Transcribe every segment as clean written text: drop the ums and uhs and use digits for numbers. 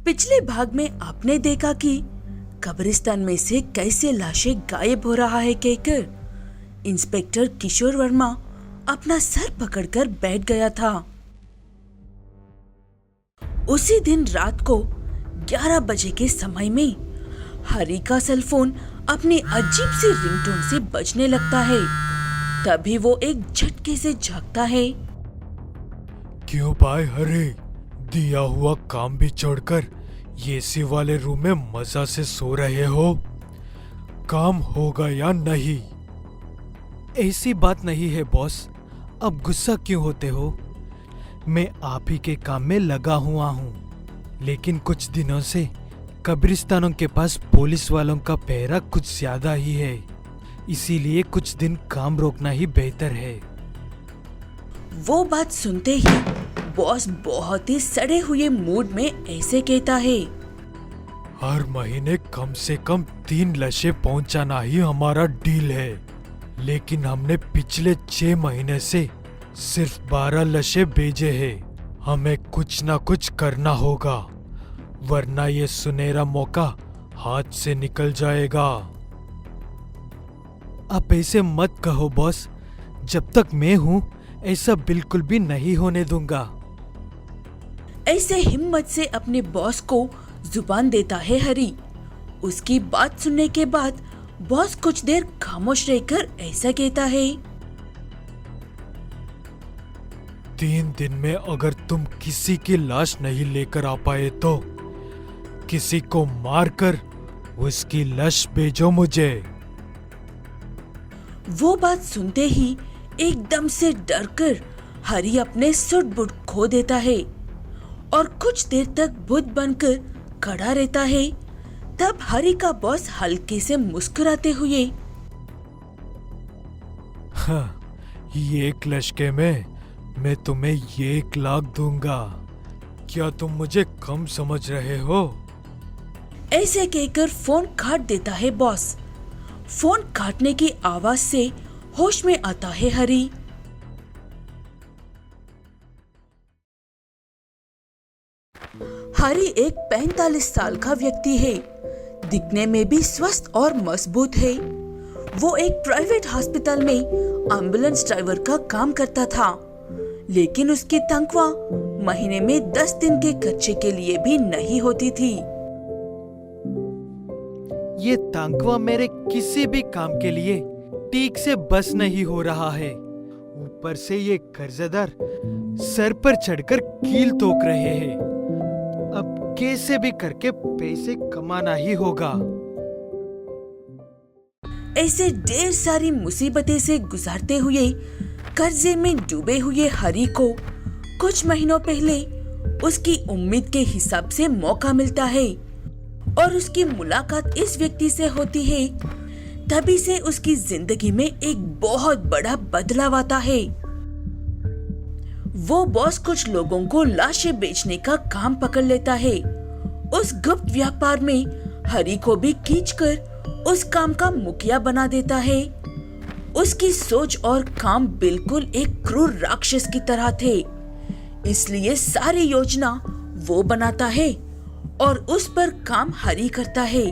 पिछले भाग में आपने देखा कि कब्रिस्तान में से कैसे लाशें गायब हो रहा है कहकर इंस्पेक्टर किशोर वर्मा अपना सर पकड़कर बैठ गया था। उसी दिन रात को 11 बजे के समय में हरी का सेल फोन अपनी अजीब सी रिंगटोन से बजने लगता है। तभी वो एक झटके से जागता है। क्यों भाई हरी, दिया हुआ काम भी छोड़कर एसी वाले रूम में मजा से सो रहे हो? काम होगा या नहीं? ऐसी बात नहीं है बॉस, अब गुस्सा क्यों होते हो? मैं आप ही के काम में लगा हुआ हूँ, लेकिन कुछ दिनों से कब्रिस्तानों के पास पुलिस वालों का पहरा कुछ ज्यादा ही है, इसीलिए कुछ दिन काम रोकना ही बेहतर है। वो बात सुनते ही बॉस बहुत ही सड़े हुए मूड में ऐसे कहता है। हर महीने कम से कम 3 लाशें पहुंचाना ही हमारा डील है, लेकिन हमने पिछले 6 महीने से सिर्फ 12 लाशें भेजे हैं। हमें कुछ ना कुछ करना होगा, वरना ये सुनहरा मौका हाथ से निकल जाएगा। आप ऐसे मत कहो बॉस, जब तक मैं हूँ ऐसा बिल्कुल भी नहीं होने दूंगा। ऐसे हिम्मत से अपने बॉस को जुबान देता है हरी। उसकी बात सुनने के बाद बॉस कुछ देर खामोश रहकर ऐसा कहता है। 3 दिन में अगर तुम किसी की लाश नहीं लेकर आ पाए तो किसी को मारकर उसकी लाश भेजो मुझे। वो बात सुनते ही एकदम से डरकर हरी अपने सुट-बुट खो देता है और कुछ देर तक बुत बनकर खड़ा रहता है। तब हरी का बॉस हल्के से मुस्कुराते हुए, हाँ, ये 1 लश्के में मैं तुम्हें 1 लाख दूंगा। क्या तुम मुझे कम समझ रहे हो? ऐसे कहकर फोन काट देता है बॉस। फोन काटने की आवाज से होश में आता है हरी। हरी एक 45 साल का व्यक्ति है, दिखने में भी स्वस्थ और मजबूत है। वो एक प्राइवेट हॉस्पिटल में एम्बुलेंस ड्राइवर का काम करता था, लेकिन उसकी तनख्वाह महीने में 10 दिन के खर्चे के लिए भी नहीं होती थी। ये तनख्वाह मेरे किसी भी काम के लिए ठीक से बस नहीं हो रहा है। ऊपर से ये कर्जदार सर पर चढ़कर कील ठोक रहे हैं। अब कैसे भी करके पैसे कमाना ही होगा। ऐसे ढेर सारी मुसीबतें से गुजारते हुए कर्जे में डूबे हुए हरी को कुछ महीनों पहले उसकी उम्मीद के हिसाब से मौका मिलता है और उसकी मुलाकात इस व्यक्ति से होती है। तभी से उसकी जिंदगी में एक बहुत बड़ा बदलाव आता है। वो बॉस कुछ लोगों को लाशें बेचने का काम पकड़ लेता है। उस गुप्त व्यापार में हरी को भी खींचकर उस काम का मुखिया बना देता है। उसकी सोच और काम बिल्कुल एक क्रूर राक्षस की तरह थे, इसलिए सारी योजना वो बनाता है और उस पर काम हरी करता है।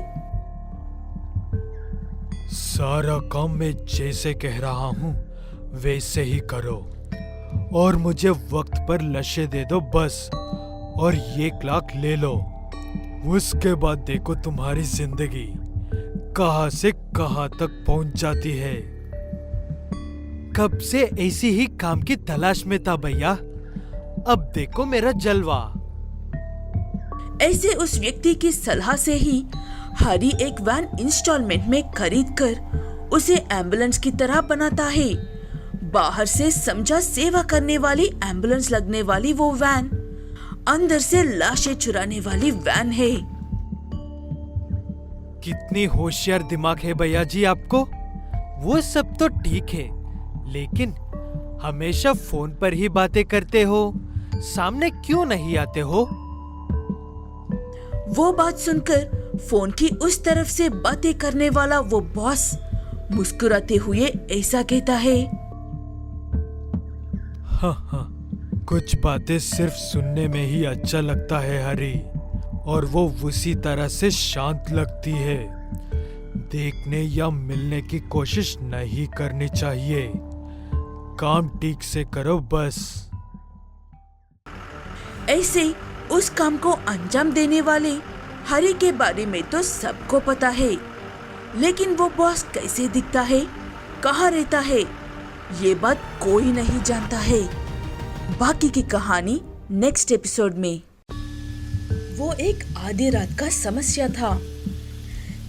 सारा काम मैं जैसे कह रहा हूँ वैसे ही करो और मुझे वक्त पर लाशें दे दो बस, और 1 लाख ले लो। उसके बाद देखो तुम्हारी जिंदगी कहाँ से कहाँ तक पहुँच जाती है। कब से ऐसी ही काम की तलाश में था भैया, अब देखो मेरा जलवा। ऐसे उस व्यक्ति की सलाह से ही हरी एक वैन इंस्टॉलमेंट में खरीदकर उसे एम्बुलेंस की तरह बनाता है। बाहर से समझा सेवा करने वाली एम्बुलेंस लगने वाली वो वैन अंदर से लाशें चुराने वाली वैन है। कितनी होशियार दिमाग है भैया जी आपको। वो सब तो ठीक है, लेकिन हमेशा फोन पर ही बातें करते हो, सामने क्यों नहीं आते हो? वो बात सुनकर फोन की उस तरफ से बातें करने वाला वो बॉस मुस्कुराते हुए ऐसा कहता है। हाँ, कुछ बातें सिर्फ सुनने में ही अच्छा लगता है हरी, और वो उसी तरह से शांत लगती है। देखने या मिलने की कोशिश नहीं करनी चाहिए। काम ठीक से करो बस। ऐसे उस काम को अंजाम देने वाले हरी के बारे में तो सबको पता है, लेकिन वो बॉस कैसे दिखता है, कहाँ रहता है, ये बात कोई नहीं जानता है। बाकी की कहानी नेक्स्ट एपिसोड में। वो एक आधी रात का समस्या था।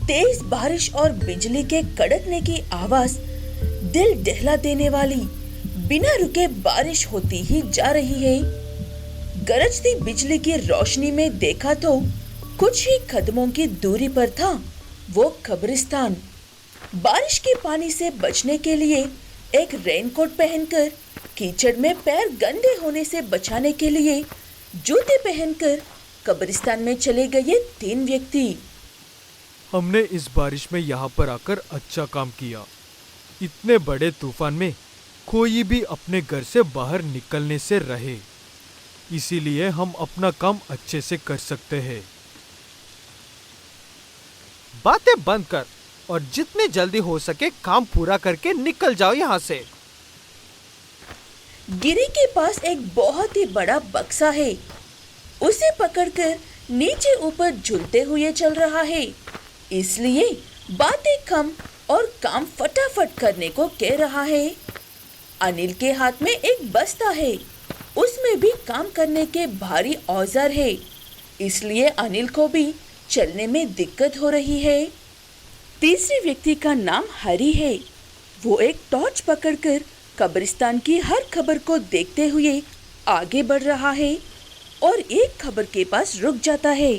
तेज बारिश और बिजली के कड़कने की आवाज दिल दहला देने वाली। बिना रुके बारिश होती ही जा रही है। गरजती बिजली की रोशनी में देखा तो कुछ ही कदमों की दूरी पर था वो कब्रिस्तान। बारिश के पानी से बचने के लिए एक रेनकोट पहनकर, कीचड़ में पैर गंदे होने से बचाने के लिए जूते पहनकर कब्रिस्तान में चले गए 3 व्यक्ति। हमने इस बारिश में यहाँ पर आकर अच्छा काम किया। इतने बड़े तूफान में कोई भी अपने घर से बाहर निकलने से रहे, इसीलिए हम अपना काम अच्छे से कर सकते हैं। बातें बंद कर और जितनी जल्दी हो सके काम पूरा करके निकल जाओ यहाँ से। गिरी के पास एक बहुत ही बड़ा बक्सा है। उसे पकड़कर नीचे ऊपर झूलते हुए चल रहा है, इसलिए बातें कम और काम फटाफट करने को कह रहा है। अनिल के हाथ में एक बस्ता है, उसमें भी काम करने के भारी औजार है, इसलिए अनिल को भी चलने में दिक्कत हो रही है। तीसरे व्यक्ति का नाम हरी है। वो एक टॉर्च पकड़कर कब्रिस्तान की हर खबर को देखते हुए आगे बढ़ रहा है और एक खबर के पास रुक जाता है।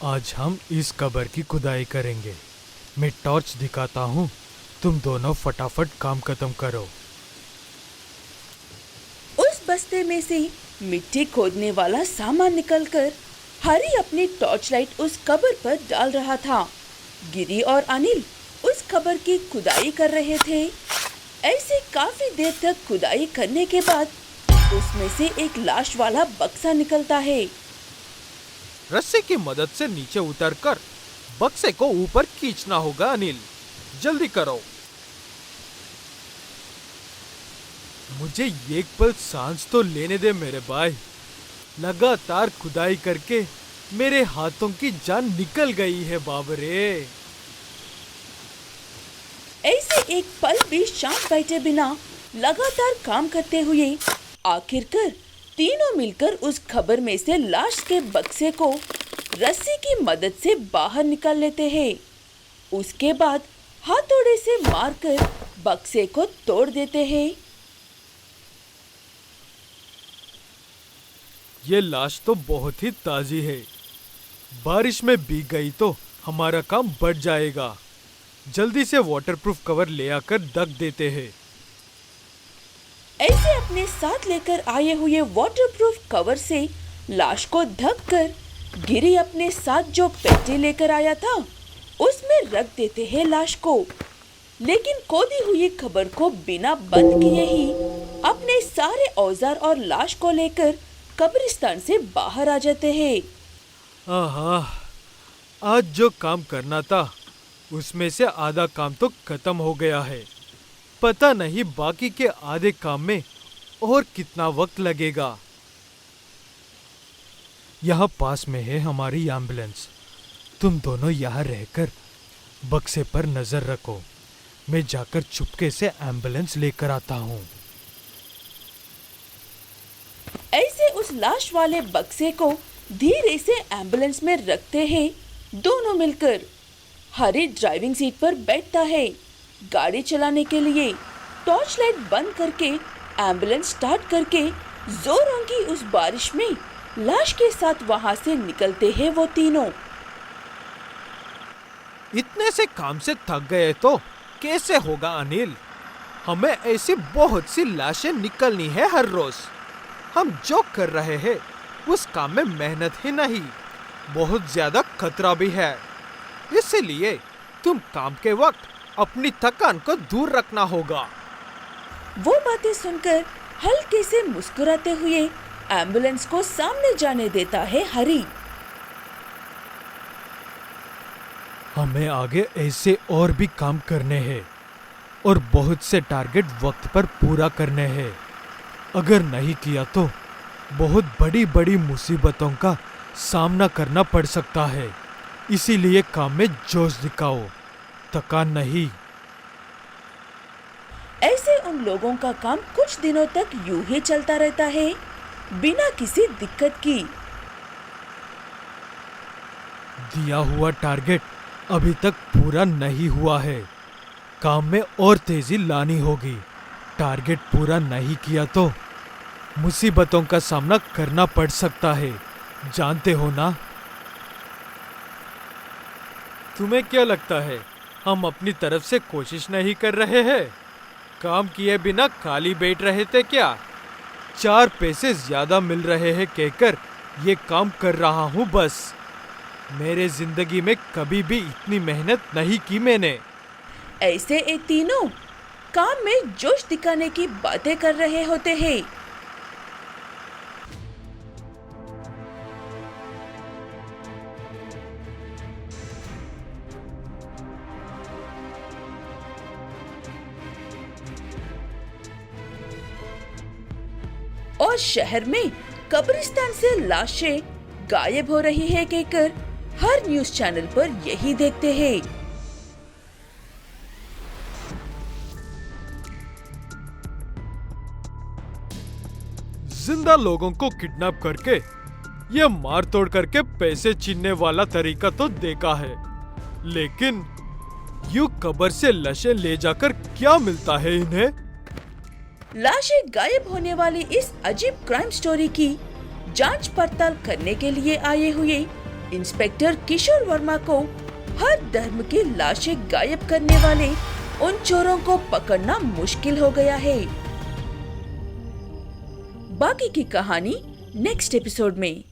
आज हम इस कब्र की खुदाई करेंगे। मैं टॉर्च दिखाता हूँ, तुम दोनों फटाफट काम खत्म करो। उस बस्ते में से मिट्टी खोदने वाला सामान निकलकर हरी अपनी टॉर्च लाइट उस कब्र पर डाल रहा था। गिरी और अनिल उस कब्र की खुदाई कर रहे थे। ऐसे काफी देर तक खुदाई करने के बाद उसमें से एक लाश वाला बक्सा निकलता है। रस्सी की मदद से नीचे उतरकर बक्से को ऊपर खींचना होगा। अनिल, जल्दी करो। मुझे एक पल सांस तो लेने दे मेरे भाई। लगातार खुदाई करके मेरे हाथों की जान निकल गई है बाबरे। ऐसे एक पल भी शांत बैठे बिना लगातार काम करते हुए आखिरकार तीनों मिलकर उस खबर में से लाश के बक्से को रस्सी की मदद से बाहर निकाल लेते हैं। उसके बाद हथौड़े से मारकर बक्से को तोड़ देते हैं। ये लाश तो बहुत ही ताजी है। बारिश में भीग गई तो हमारा काम बढ़ जाएगा। जल्दी से वाटरप्रूफ कवर ले आकर ढक देते हैं। ऐसे अपने साथ लेकर आए हुए वाटरप्रूफ कवर से लाश को ढककर गिरी अपने साथ जो पेटी लेकर आया था उसमें रख देते हैं लाश को। लेकिन खोदी हुई खबर को बिना बंद किए ही अपने सारे औजार और लाश को लेकर कब्रिस्तान से बाहर आ जाते हैं। आहा, आज जो काम करना था उसमें से आधा काम तो खत्म हो गया है। पता नहीं बाकी के आधे काम में और कितना वक्त लगेगा। यहाँ पास में है हमारी एम्बुलेंस। तुम दोनों यहाँ रहकर बक्से पर नजर रखो। मैं जाकर चुपके से एम्बुलेंस लेकर आता हूँ। ऐसे उस लाश वाले बक्से को धीरे से एम्बुलेंस में रखते हैं दोनों मिलकर। हरी ड्राइविंग सीट पर बैठता है। गाड़ी चलाने के लिए टॉर्च लाइट बंद करके एम्बुलेंस स्टार्ट करके जोरों की उस बारिश में लाश के साथ वहां से निकलते हैं वो तीनों। इतने से काम से थक गए तो कैसे होगा अनिल? हमें ऐसी बहुत सी लाशें निकलनी है हर रोज। हम जो कर रहे हैं उस काम में मेहनत ही नहीं, बहुत ज्यादा खतरा भी है। इसलिए तुम काम के वक्त अपनी थकान को दूर रखना होगा। वो बातें सुनकर हल्के से मुस्कुराते हुए एम्बुलेंस को सामने जाने देता है हरी। हमें आगे ऐसे और भी काम करने हैं और बहुत से टारगेट वक्त पर पूरा करने हैं। अगर नहीं किया तो बहुत बड़ी बड़ी मुसीबतों का सामना करना पड़ सकता है। इसीलिए काम में जोश दिखाओ, थकान नहीं। ऐसे उन लोगों का काम कुछ दिनों तक यूं ही चलता रहता है, बिना किसी दिक्कत की। दिया हुआ टारगेट अभी तक पूरा नहीं हुआ है। काम में और तेजी लानी होगी। टारगेट पूरा नहीं किया तो मुसीबतों का सामना करना पड़ सकता है, जानते हो ना? तुम्हें क्या लगता है हम अपनी तरफ से कोशिश नहीं कर रहे हैं? काम किए बिना खाली बैठ रहे थे क्या? 4 पैसे ज्यादा मिल रहे हैं कहकर ये काम कर रहा हूँ बस। मेरे जिंदगी में कभी भी इतनी मेहनत नहीं की मैंने। ऐसे ये तीनों काम में जोश दिखाने की बातें कर रहे होते हैं। और शहर में कब्रिस्तान से लाशें गायब हो रही है कहकर हर न्यूज़ चैनल पर यही देखते हैं। जिंदा लोगों को किडनैप करके ये मार तोड़ करके पैसे छीनने वाला तरीका तो देखा है, लेकिन यूं कब्र से लाशें ले जाकर क्या मिलता है इन्हें? लाशें गायब होने वाली इस अजीब क्राइम स्टोरी की जांच पड़ताल करने के लिए आए हुए इंस्पेक्टर किशोर वर्मा को हर धर्म की लाशें गायब करने वाले उन चोरों को पकड़ना मुश्किल हो गया है। बाकी की कहानी नेक्स्ट एपिसोड में।